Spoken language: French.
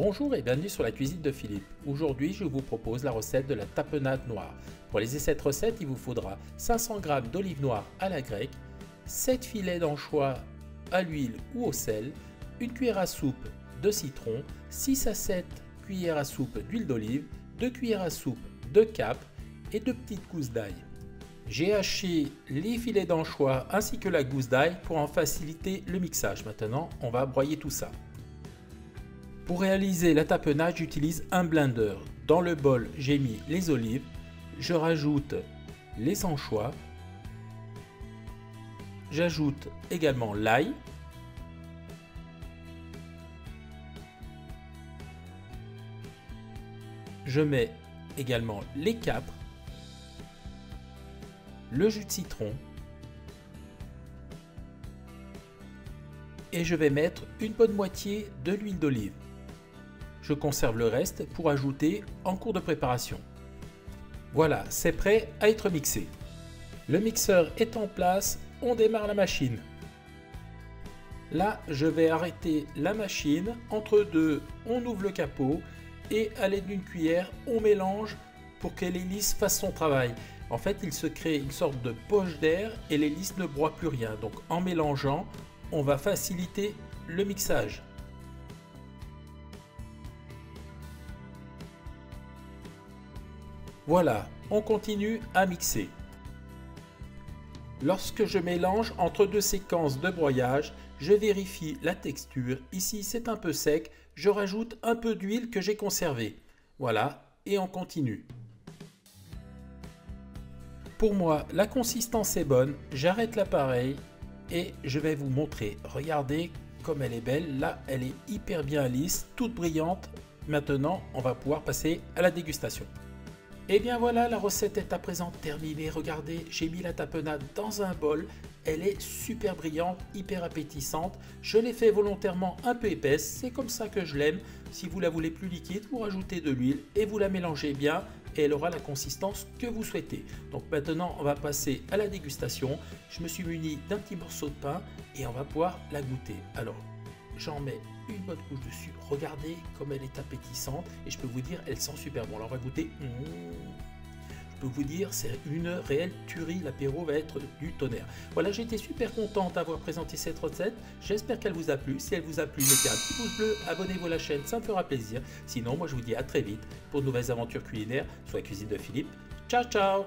Bonjour et bienvenue sur la cuisine de Philippe. Aujourd'hui, je vous propose la recette de la tapenade noire. Pour réaliser cette recette, il vous faudra 500 g d'olive noire à la grecque, 7 filets d'anchois à l'huile ou au sel, une cuillère à soupe de citron, 6 à 7 cuillères à soupe d'huile d'olive, 2 cuillères à soupe de capre et 2 petites gousses d'ail. J'ai haché les filets d'anchois ainsi que la gousse d'ail pour en faciliter le mixage. Maintenant, on va broyer tout ça. Pour réaliser la tapenade, j'utilise un blender. Dans le bol, j'ai mis les olives, je rajoute les anchois, j'ajoute également l'ail, je mets également les capres, le jus de citron et je vais mettre une bonne moitié de l'huile d'olive. Je conserve le reste pour ajouter en cours de préparation. Voilà, c'est prêt à être mixé. Le mixeur est en place, on démarre la machine. Là, je vais arrêter la machine. Entre deux, on ouvre le capot et à l'aide d'une cuillère, on mélange pour que l'hélice fasse son travail. En fait, il se crée une sorte de poche d'air et l'hélice ne broie plus rien. Donc en mélangeant, on va faciliter le mixage. Voilà, on continue à mixer. Lorsque je mélange entre deux séquences de broyage, je vérifie la texture. Ici, c'est un peu sec. Je rajoute un peu d'huile que j'ai conservée. Voilà, et on continue. Pour moi, la consistance est bonne. J'arrête l'appareil et je vais vous montrer. Regardez comme elle est belle. Là, elle est hyper bien lisse, toute brillante. Maintenant, on va pouvoir passer à la dégustation. Et bien voilà, la recette est à présent terminée. Regardez, j'ai mis la tapenade dans un bol. Elle est super brillante, hyper appétissante. Je l'ai fait volontairement un peu épaisse, c'est comme ça que je l'aime. Si vous la voulez plus liquide, vous rajoutez de l'huile et vous la mélangez bien et elle aura la consistance que vous souhaitez. Donc maintenant, on va passer à la dégustation. Je me suis muni d'un petit morceau de pain et on va pouvoir la goûter. Alors, j'en mets une bonne couche dessus. Regardez comme elle est appétissante et je peux vous dire, elle sent super bon. Alors on va goûter. Je peux vous dire, c'est une réelle tuerie. L'apéro va être du tonnerre. Voilà, j'ai été super content d'avoir présenté cette recette. J'espère qu'elle vous a plu. Si elle vous a plu, mettez un petit pouce bleu, abonnez-vous à la chaîne, ça me fera plaisir. Sinon, moi je vous dis à très vite pour de nouvelles aventures culinaires sur la cuisine de Philippe. Ciao, ciao!